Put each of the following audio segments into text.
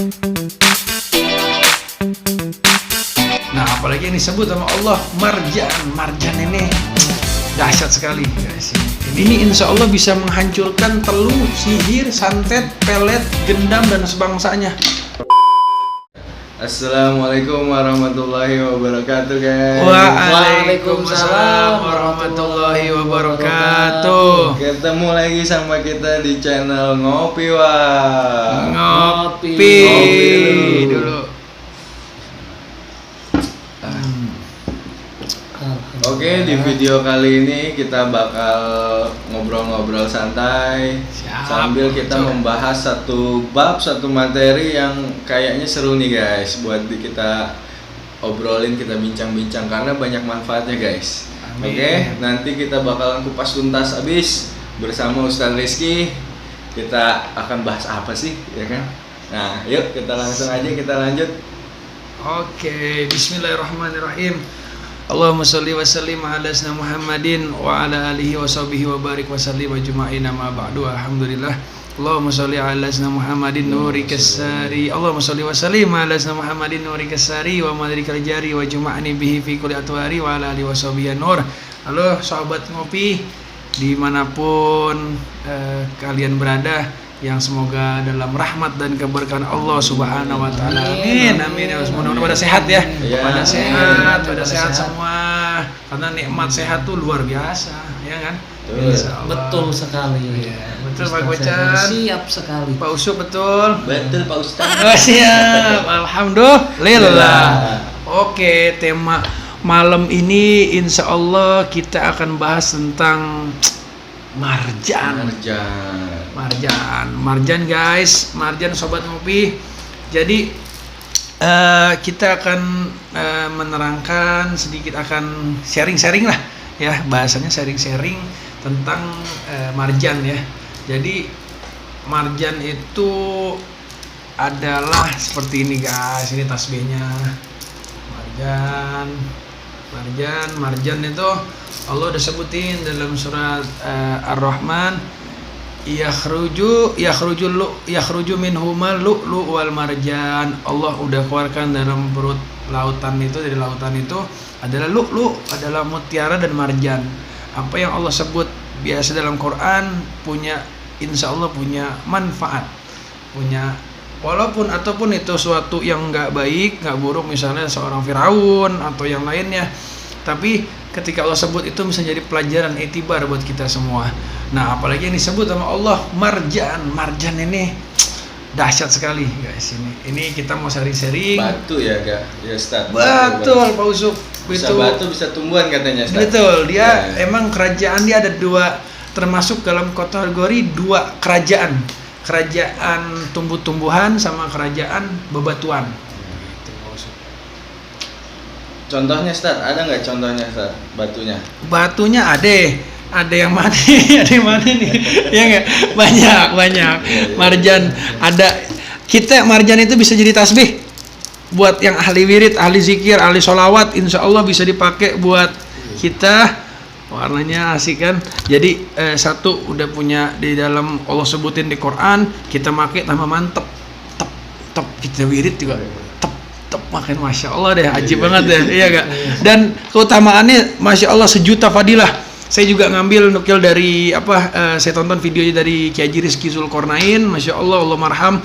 Nah, apalagi yang disebut sama Allah marjan. Marjan ini dahsyat sekali guys. Ini insya Allah bisa menghancurkan teluh, sihir, santet, pelet, gendam, dan sebangsanya. Assalamualaikum warahmatullahi wabarakatuh guys. Waalaikumsalam warahmatullahi wabarakatuh. Ketemu lagi sama kita di channel Ngopi Wah. Ngopi dulu. Oke, di video kali ini kita bakal ngobrol-ngobrol santai sambil kita membahas satu bab, satu materi yang kayaknya seru nih guys buat kita obrolin, kita bincang-bincang karena banyak manfaatnya guys. Oke, nanti kita bakalan kupas tuntas abis bersama Ustadz Rizky. Kita akan bahas apa sih, ya kan? Nah, yuk kita langsung aja kita lanjut. Oke, bismillahirrahmanirrahim. Allahumma sholli wa sallim ala sayyidina Muhammadin wa ala alihi wa sahbihi wa barik wa sallim ajma'in amma ba'du. Alhamdulillah. Allahumma sholli ala sayyidina Muhammadin nuri kasari. Allahumma sholli wa sallim ala sayyidina Muhammadin nuri kasari wa madrikal jari wa juma'ni bihi fi kulli atwari wa ala alihi wa sahbihi nur. Halo sahabat ngopi dimanapun kalian berada, yang semoga dalam rahmat dan keberkahan Allah Subhanahu wa taala. Amin. Amin. Mudah-mudahan pada sehat ya. Pada sehat, pada sehat semua. Karena nikmat sehat tuh luar biasa, ya kan? Betul sekali. Ya, betul Pak Gocan. Siap sekali. Pak Usuk betul. Betul Pak Ustadz. Oh, siap. Alhamdulillah. Oke, tema malam ini insya Allah kita akan bahas tentang marjan guys, marjan sobat ngopi. Jadi kita akan menerangkan sedikit, akan sharing-sharing lah ya, bahasanya sharing-sharing tentang marjan ya. Jadi marjan itu adalah seperti ini guys, ini tasbihnya. Marjan itu Allah udah sebutin dalam surat Ar-Rahman, yakhruju minhumal lu'lu wal marjan. Allah udah keluarkan dalam perut lautan itu, dari lautan itu adalah lu'lu, adalah mutiara dan marjan. Apa yang Allah sebut biasa dalam Quran punya, insya Allah punya manfaat, punya, walaupun ataupun itu suatu yang nggak baik, nggak buruk, misalnya seorang Firaun atau yang lainnya, tapi ketika Allah sebut itu bisa jadi pelajaran itibar buat kita semua. Nah, apalagi yang disebut sama Allah marjan ini dahsyat sekali guys. Ini kita mau sharing-sharing. Batu ya kak, ya Ustadz. Betul Pak Usuk. Bisa batu, bisa tumbuhan katanya Ustadz. Betul, dia emang kerajaan dia ada dua, termasuk dalam kategori dua kerajaan. Kerajaan tumbuh-tumbuhan sama kerajaan bebatuan. Contohnya Ustaz, ada nggak contohnya Ustaz, batunya? Batunya ada yang mana? Ada yang mana nih? Ya nggak? Banyak. Marjan ada. Kita marjan itu bisa jadi tasbih. Buat yang ahli wirid, ahli zikir, ahli sholawat, insya Allah bisa dipakai buat kita. Warnanya asik kan? Jadi satu udah punya di dalam Allah sebutin di Quran, kita pakai tambah mantep. Tep kita wirid juga. Makin masya Allah deh, ajib banget deh, iya gak? Dan keutamaannya masya Allah sejuta fadilah. Saya juga ngambil nukil dari saya tonton videonya dari Kiai Haji Rizky Zulkarnain, masya Allah, Allah marham.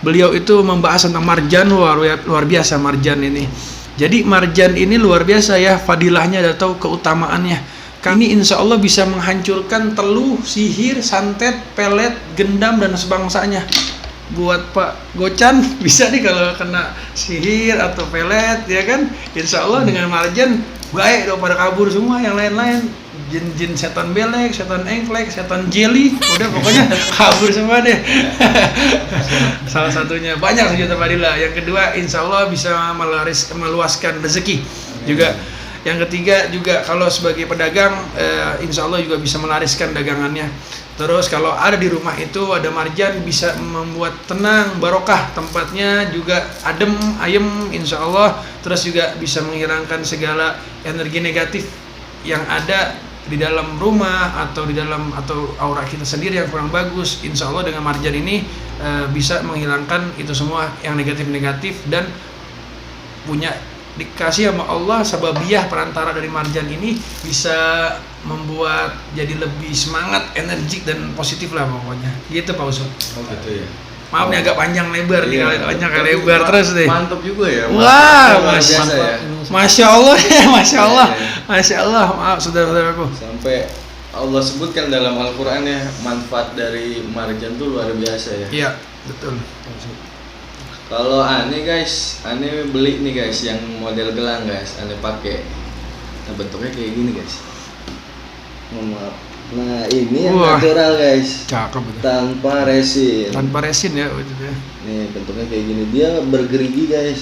Beliau itu membahas tentang marjan, luar biasa marjan ini. Jadi marjan ini luar biasa ya, fadilahnya atau keutamaannya. Kami insya Allah bisa menghancurkan teluh, sihir, santet, pelet, gendam, dan sebangsanya. Buat Pak Gocan bisa nih kalau kena sihir atau pelet, ya kan? Insya Allah dengan marjan baik daripada kabur semua yang lain-lain, jin setan belek, setan engklek, setan jeli, udah pokoknya kabur semua deh. Salah satunya banyak sejuta fadilah. Yang kedua insya Allah bisa meluaskan rezeki juga. Yang ketiga juga kalau sebagai pedagang insya Allah juga bisa melariskan dagangannya. Terus kalau ada di rumah itu ada marjan, bisa membuat tenang, barokah tempatnya, juga adem, ayem insya Allah. Terus juga bisa menghilangkan segala energi negatif yang ada di dalam rumah atau di dalam atau aura kita sendiri yang kurang bagus, insya Allah dengan marjan ini bisa menghilangkan itu semua yang negatif-negatif, dan punya dikasih sama Allah sababiyah perantara dari marjan ini bisa membuat jadi lebih semangat, energik dan positif lah pokoknya. Gitu Pak Usut. Oh gitu ya. Maaf nih agak panjang lebar nih, Iya. panjang lebar terus deh. Mantap juga ya. Wah, luar biasa ya. Masya Allah ya, Masya Allah, Iya, iya. Masya Allah. Maaf saudara-saudaraku. Sampai Allah sebutkan dalam Al-Qur'an ya, manfaat dari marjan tuh luar biasa ya. Iya, betul. Kalau aneh guys, aneh beli nih guys yang model gelang guys, aneh pakai. Nah bentuknya kayak gini guys. Mohon maaf. Nah ini yang Wah. natural guys, Cakep itu. tanpa resin. Tanpa resin ya wujudnya. Nih bentuknya kayak gini, dia bergerigi guys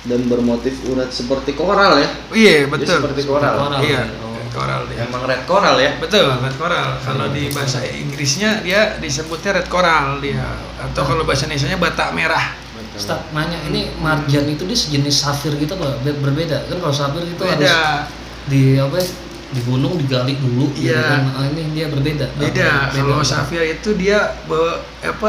dan bermotif urat seperti koral ya. Iya, Dia betul. seperti koral. Koral. Iya, Oh. koral dia. Emang red koral ya. Betul, red coral. Kalau di bahasa Inggrisnya dia disebutnya red coral dia, atau kalau bahasa Indonesianya batak merah. Ustaz, nanya, ini marjan itu dia sejenis safir gitu Pak? Berbeda kan? Kalau safir itu harus Beda. di apa ya, di gunung digali dulu gitu Iya. kan. Ini dia berbeda. Beda. Kalau safir itu dia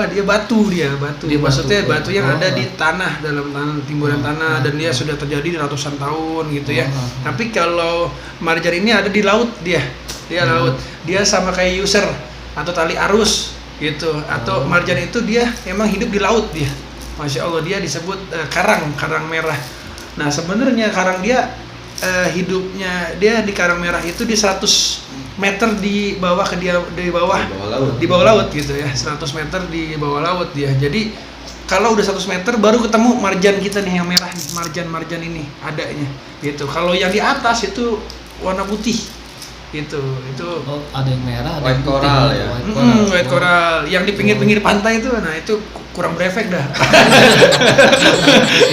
dia batu. Dia Maksudnya batu. batu yang Oh. ada di tanah, dalam tanah, timbunan tanah, dan dia sudah terjadi ratusan tahun gitu ya. Oh. Tapi kalau marjan ini ada di laut dia. Dia laut. Dia sama kayak user atau tali arus gitu. Atau marjan itu dia emang hidup di laut dia. Masya Allah, dia disebut karang merah. Nah sebenarnya karang dia hidupnya dia di karang merah itu di 100 meter di bawah di bawah laut gitu ya, 100 meter di bawah laut dia. Jadi kalau udah 100 meter baru ketemu marjan kita nih yang merah nih, marjan ini adanya gitu. Kalau yang di atas itu warna putih gitu, itu Oh, ada yang merah, ada White yang putih. coral ya? white coral. Yang di pinggir-pinggir pantai itu, nah itu kurang berefek dah.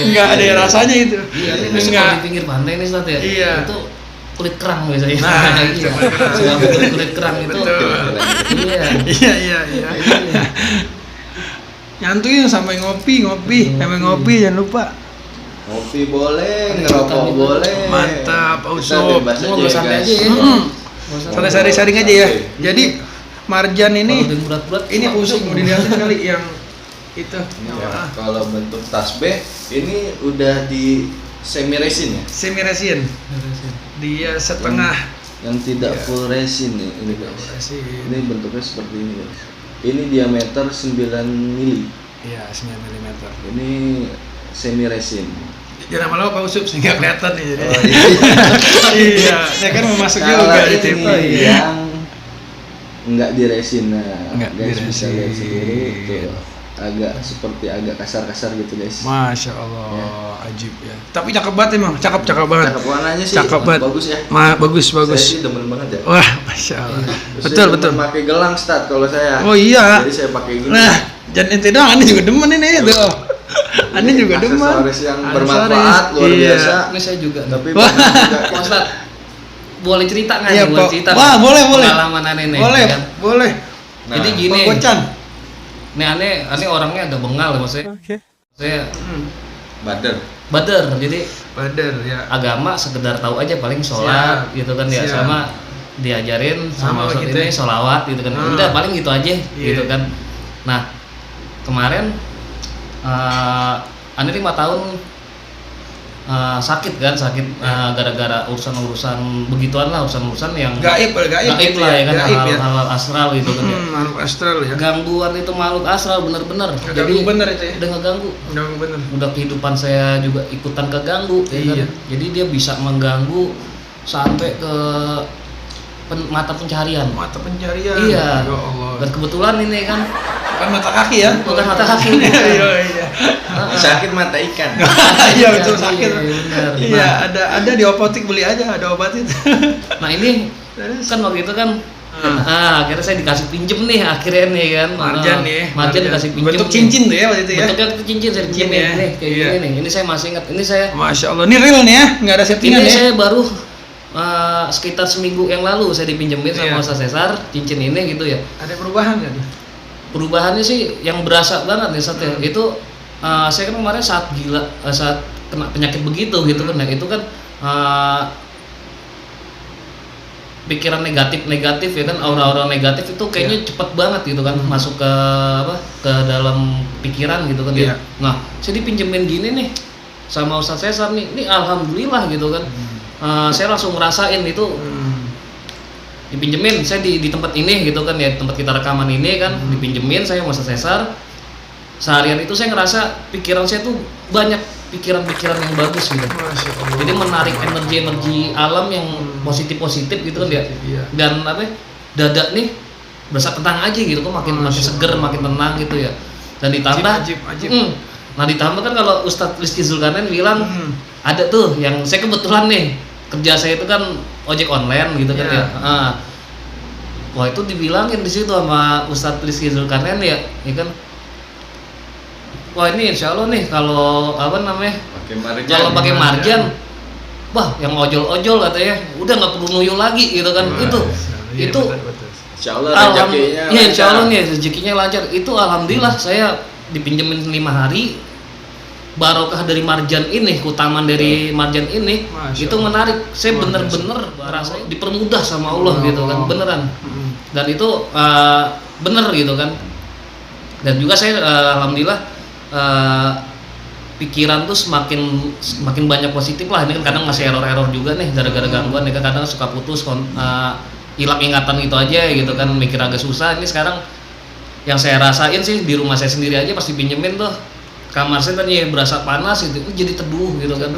Nggak ada rasanya itu. Iya, ini biasanya Nggak. kalau di pinggir pantai nih Ustaz ya. Iya. Itu kulit kerang biasanya. Nah, iya. kulit kerang. Sudah kulit kerang itu. Betul. Iya. Iya. Nyantuin sampai ngopi, sampai ngopi jangan lupa. Ngopi boleh, Ada ngerokok celukan boleh. Mantap, Pak Kita Usop. bebas Mau aja, santai guys. aja ya. Mm. Nggak usah- Santai sharing-sharing aja ya. Jadi marjan Kalau ini yang berat-berat ini Pak, Usop mau dilihatin kali yang itu. Ini yang ya, kalau bentuk tasbih ini udah di semi resin ya, semi resin. Dia setengah yang tidak Iya. full resin nih ini guys. resin. Ini bentuknya seperti ini guys. Ini diameter 9 mili. Iya, 9 mm. Ini semi resin. Jangan lama-lama Pak Usop sehingga kelihatan nih jadi. Oh, iya. Iya, saya kan mau masuk Kalau juga di ini TV. yang enggak di resin, nah Nggak guys di bisa lihat resin. sendiri tuh, agak seperti agak kasar-kasar gitu guys. Masya Allah, ajib ya. Tapi cakep banget emang, cakep banget. Cakep warnanya sih, Cakep banget. bagus ya. Bagus. Saya sih demen banget ya. Wah, Masya Allah. Saya Betul. demen pakai gelang stat kalau saya. Oh iya. Jadi saya pakai gini. Nah, jangan ente doang, Anda juga demen ini itu. Anda juga demen. Aksesoris yang Aksesoris, bermanfaat luar iya. biasa. Ini saya juga. Tapi Wah. banyak juga. Pak Ustaz, boleh cerita nggak Iya, nih? Boleh Pak. cerita Wah, nggak? boleh. Pengalaman aneh nih. Boleh, ya kan? boleh. Nah, Jadi gini, Pak Kocan. nih aneh orangnya agak bengal maksudnya. Saya Badar. bader, jadi Badar ya. agama sekedar tahu aja paling sholat Siap. gitu kan ya, Siap. sama diajarin Sama sama Ustaz kita. ini sholawat gitu kan. Hmm. Udah paling gitu aja Iya. gitu kan. Nah, kemarin aneh 5 tahun sakit gara-gara urusan begituan lah, urusan yang Gaib gaib lah ya kan, Gaib ya. hal astral gitu kan ya. Makhluk astral ya. Gangguan itu makhluk astral bener-bener. Ganggu bener itu ya. Udah ngeganggu. Ganggu bener. Udah kehidupan saya juga ikutan keganggu ya kan? Iya. Jadi dia bisa mengganggu sampai ke mata pencarian. Mata pencarian. Iya. Ya Allah. Dan kebetulan ini kan Bukan mata kaki ya. bukan mata kaki. Iya. Sakit mata ikan. Iya betul sakit. Iya, benar. Iya, ada di apotek, beli aja, ada obat itu. Nah ini Terus? kan waktu itu kan Hmm. akhirnya saya dikasih pinjem nih akhirnya nih kan. Marjan nih. Marjan dikasih pinjem. Bentuk nih. cincin tuh ya waktu itu ya. Bentuknya itu cincin saya Cincin pinjemin ya. nih kayak Iya. gini nih. Ini saya masih ingat. Ini saya Masya Allah, ini real nih ya, nggak ada settingan ini ya. saya baru sekitar seminggu yang lalu saya dipinjemin sama Iya. Ustaz Cesar cincin ini gitu ya. Ada perubahan nggak tuh? Perubahannya sih yang berasa banget nih Ustaz ya. Itu saya kan kemarin saat gila saat kena penyakit begitu gitu kan. Nah, itu kan pikiran negatif ya kan, aura-aura negatif itu kayaknya cepet banget gitu kan masuk ke ke dalam pikiran gitu kan ya. Nah, saya dipinjemin gini nih sama Ustadz Cesar nih, ini alhamdulillah gitu kan. Saya langsung ngerasain itu dipinjemin saya di tempat ini gitu kan ya, tempat kita rekaman ini kan dipinjemin saya sama Ustadz Cesar. Seharian itu saya ngerasa pikiran saya tuh banyak pikiran-pikiran yang bagus gitu. Jadi menarik energi-energi alam yang positif-positif gitu kan ya. Dan dada nih berasa tenang aja gitu kan, makin seger, makin tenang gitu ya. Dan ditambah ajib. Nah ditambah kan kalau Ustadz Rizky Zulkarnain bilang ada tuh yang saya kebetulan nih kerja saya itu kan ojek online gitu kan ya. Wah itu dibilangin di situ sama Ustadz Rizky Zulkarnain ya kan. Wah ini insya Allah nih kalau kalau pakai marjan, wah yang ojol-ojol katanya udah nggak perlu nuyul lagi gitu kan. Itu insya Allah rezekinya ya insya Allah nih rezekinya lancar. Itu alhamdulillah saya dipinjemin 5 hari, barokah dari marjan ini, keutamaan dari marjan ini itu menarik. Saya bener-bener rasanya dipermudah sama Allah gitu kan, beneran. Dan itu bener gitu kan. Dan juga saya alhamdulillah pikiran tuh semakin banyak positif lah. Ini kan kadang masih error juga nih gara-gara gangguan ya kan, kadang suka putus hilang ingatan itu aja gitu kan, mikir agak susah. Ini sekarang yang saya rasain sih di rumah saya sendiri aja pas dipinjemin tuh kamar saya tadi berasa panas gitu, jadi teduh gitu kan,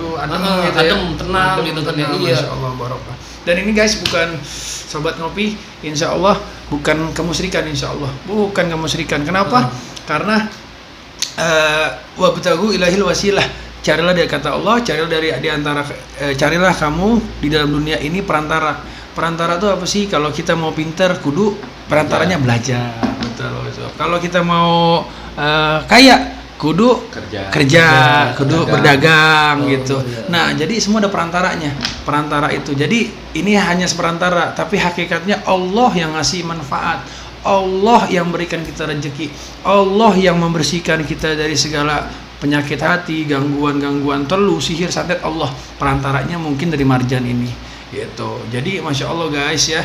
adem tenang gitu kan ya. Iya. Masya Allah barokah. Dan ini guys bukan sobat ngopi, insya Allah bukan kemusyrikan, insya Allah bukan kemusyrikan. Kenapa? Karena wabtagu ilahil wasilah, carilah dari kata Allah, carilah di antara carilah kamu di dalam dunia ini perantara itu apa sih? Kalau kita mau pinter kudu perantaranya belajar, betul. Kalau kita mau kaya kudu kerja, kudu berdagang gitu. Nah jadi semua ada perantara itu. Jadi ini hanya seperantara, tapi hakikatnya Allah yang ngasih manfaat, Allah yang berikan kita rezeki, Allah yang membersihkan kita dari segala penyakit hati, gangguan telu, sihir, santet. Allah perantaranya mungkin dari marjan ini gitu. Jadi masya Allah guys ya,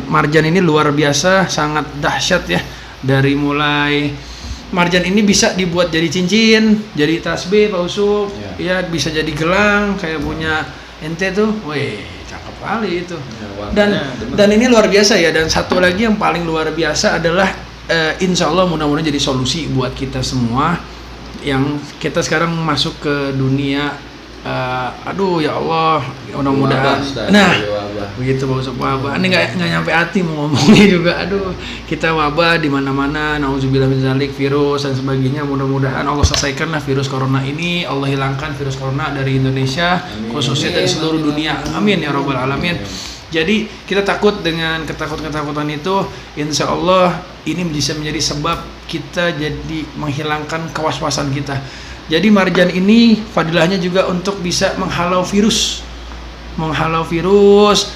marjan ini luar biasa, sangat dahsyat ya. Dari mulai marjan ini bisa dibuat jadi cincin, jadi tasbih Pak Usuk, ya bisa jadi gelang kayak punya ente tuh, weh cakep kali itu. Dan ini luar biasa ya. Dan satu lagi yang paling luar biasa adalah insya Allah mudah-mudahan jadi solusi buat kita semua yang kita sekarang masuk ke dunia. Aduh ya Allah, mudah-mudahan. Nah, begitu wabah. Ini nggak nyampe hati mau ngomongnya juga. Aduh, kita wabah di mana-mana. Nauzubillah min dzalik, virus dan sebagainya. Mudah-mudahan Allah selesaikanlah virus corona ini. Allah hilangkan virus corona dari Indonesia, khususnya dari seluruh dunia. Amin ya rabbal alamin. Jadi kita takut dengan ketakutan itu, insya Allah ini bisa menjadi sebab kita jadi menghilangkan kewaspasan kita. Jadi marjan ini fadilahnya juga untuk bisa menghalau virus,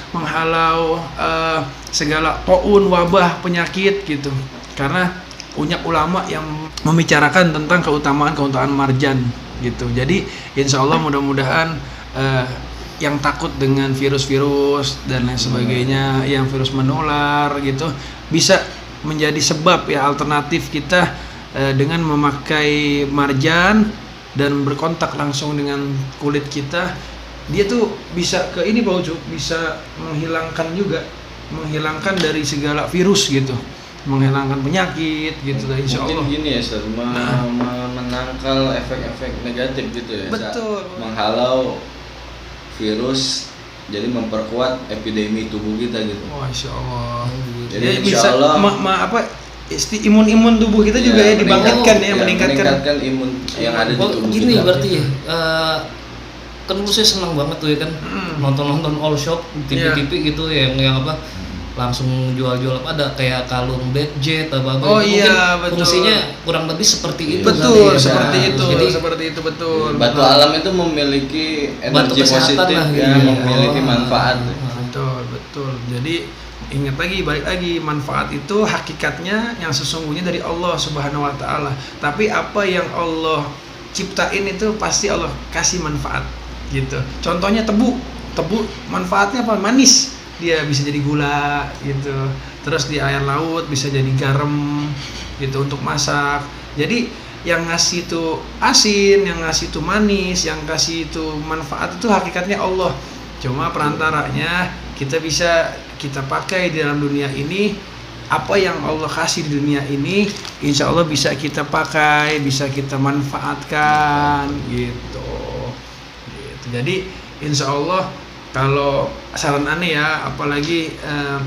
menghalau segala taun, wabah, penyakit gitu. Karena banyak ulama yang membicarakan tentang keutamaan marjan gitu. Jadi insya Allah mudah-mudahan yang takut dengan virus-virus dan lain sebagainya, yang virus menular gitu, bisa menjadi sebab ya alternatif kita dengan memakai marjan dan berkontak langsung dengan kulit kita. Dia tuh bisa ke ini Pak Ucu, bisa menghilangkan dari segala virus gitu, menghilangkan penyakit gitu. Insya Allah mungkin gini ya Ustaz, menangkal efek-efek negatif gitu ya. Betul. Menghalau virus, jadi memperkuat epidemi tubuh kita gitu. Masya Allah. Jadi bisa imun tubuh kita juga ya dibangkitkan ya, meningkatkan imun yang ada di tubuh gini kita. Berarti ya kan dulu saya senang banget tuh ya kan nonton all shop TV gitu yang langsung jual-jual ada kayak kalung Badget apa oh iya betul. Fungsinya kurang lebih seperti itu. Betul, ya. seperti itu betul. Batu alam itu memiliki energi positif ya, memiliki manfaat. Betul. Jadi balik lagi, manfaat itu hakikatnya yang sesungguhnya dari Allah Subhanahu wa taala. Tapi apa yang Allah ciptain itu pasti Allah kasih manfaat gitu. Contohnya tebu manfaatnya apa? Manis. dia bisa jadi gula gitu. Terus di air laut bisa jadi garam gitu untuk masak. Jadi yang ngasih itu asin, yang ngasih itu manis, yang kasih itu manfaat itu hakikatnya Allah. Cuma perantaranya kita bisa kita pakai di dalam dunia ini. Apa yang Allah kasih di dunia ini, insya Allah bisa kita pakai, bisa kita manfaatkan gitu. Jadi insya Allah kalau saran aneh ya, apalagi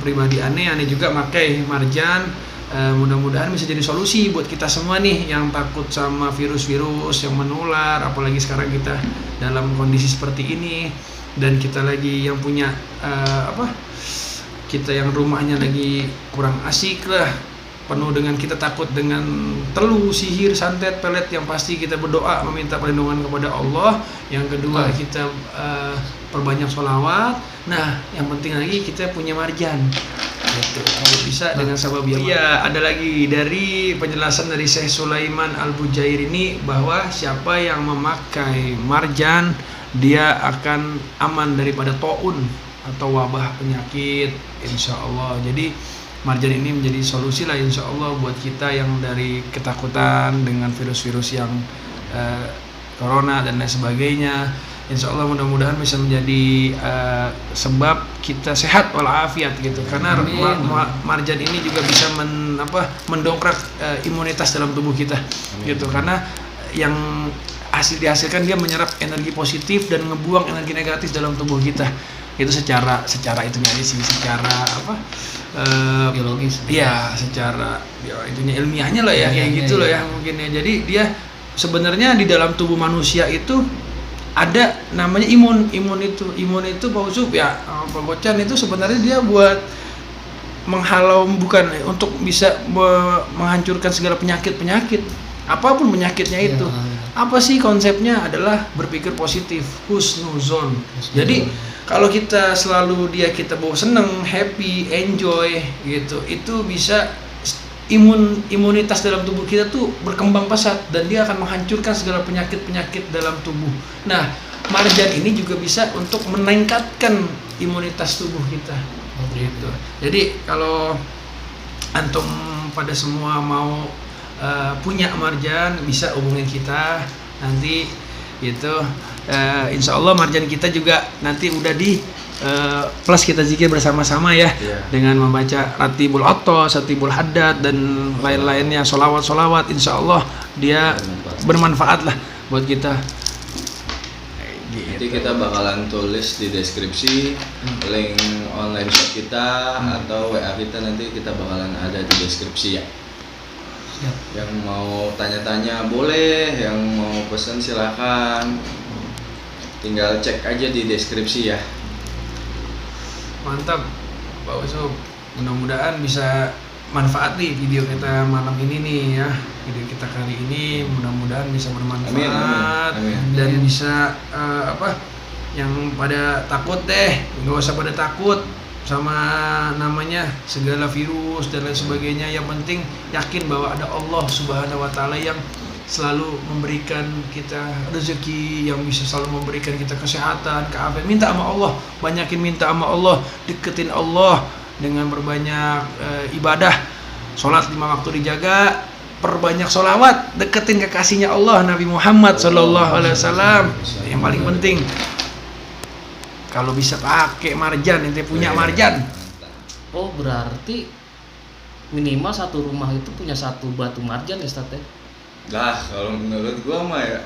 pribadi aneh juga pakai marjan. Mudah-mudahan bisa jadi solusi buat kita semua nih yang takut sama virus-virus yang menular, apalagi sekarang kita dalam kondisi seperti ini dan kita lagi yang punya kita yang rumahnya lagi kurang asik lah, penuh dengan kita takut dengan telu, sihir, santet, pelet, yang pasti kita berdoa meminta perlindungan kepada Allah. Yang kedua kita perbanyak sholawat. Nah yang penting lagi kita punya marjan gitu. Kalau bisa dengan sabab iya, ada lagi dari penjelasan dari Syekh Sulaiman Al-Bujair ini bahwa siapa yang memakai marjan dia akan aman daripada taun atau wabah penyakit insya Allah. Jadi marjan ini menjadi solusi lah insya Allah buat kita yang dari ketakutan dengan virus-virus yang corona dan lain sebagainya. Insya Allah mudah-mudahan bisa menjadi sebab kita sehat walafiat gitu. Karena marjan ini juga bisa mendongkrak imunitas dalam tubuh kita gitu. Karena yang dihasilkan dia menyerap energi positif dan ngebuang energi negatif dalam tubuh kita. Itu secara itunya aja sih, secara biologis. Iya, secara itunya ilmiahnya lah ya, kayak gitu loh ya mungkin ya. Jadi dia sebenarnya di dalam tubuh manusia itu ada namanya imun itu Pak Ucup ya, Pak Kocan, itu sebenarnya dia buat menghalau, bukan untuk bisa menghancurkan segala penyakit apapun penyakitnya itu. Apa sih konsepnya? Adalah berpikir positif, husnuzon. Jadi kalau kita selalu kita bawa seneng, happy, enjoy gitu, itu bisa imunitas dalam tubuh kita tuh berkembang pesat dan dia akan menghancurkan segala penyakit dalam tubuh. Nah, marjan ini juga bisa untuk meningkatkan imunitas tubuh kita. Gitu. Jadi kalau antum pada semua mau punya marjan, bisa hubungin kita nanti gitu. Insya Allah marjan kita juga nanti udah di plus kita zikir bersama-sama ya, dengan membaca Ratibul Attos, Ratibul Haddad dan lain-lainnya, solawat insya Allah dia bermanfaat lah buat kita. Nanti kita bakalan tulis di deskripsi link online shop kita atau WA kita, nanti kita bakalan ada di deskripsi ya. Yang mau tanya-tanya boleh, yang mau pesan silakan, tinggal cek aja di deskripsi ya. Mantap Pak Ucup, mudah-mudahan bisa manfaat nih video kita malam ini nih ya. Video kita kali ini mudah-mudahan bisa bermanfaat. Amin. Dan bisa yang pada takut nggak usah pada takut sama namanya segala virus dan lain sebagainya. Yang penting yakin bahwa ada Allah Subhanahu wa Ta'ala yang selalu memberikan kita rezeki, yang bisa selalu memberikan kita kesehatan, keafiatan. Minta sama Allah, banyakin minta sama Allah, deketin Allah dengan berbanyak ibadah. Sholat 5 waktu dijaga, perbanyak sholawat, deketin kekasihnya Allah Nabi Muhammad SAW. Yang paling penting, kalau bisa pakai marjan, ente punya marjan. Oh, berarti minimal satu rumah itu punya satu batu marjan ya, Ustaz? Lah, kalau menurut gua mah ya,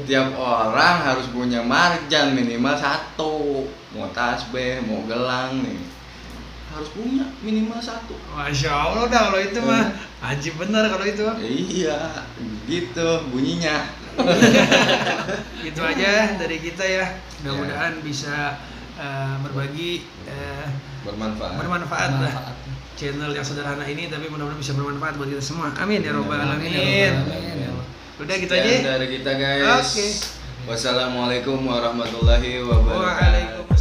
tiap orang harus punya marjan minimal satu. Mau tasbih, mau gelang nih, harus punya minimal satu. Masya Allah dah kalau itu mah ajib bener kalau itu. Iya, gitu bunyinya. Gitu aja dari kita ya. Mudah-mudahan bisa berbagi bermanfaat lah. Channel yang sederhana ini tapi mudah-mudahan bisa bermanfaat buat kita semua. Amin ya robbal alamin. Udah gitu aja dari kita guys. Oke. Wassalamualaikum warahmatullahi wabarakatuh.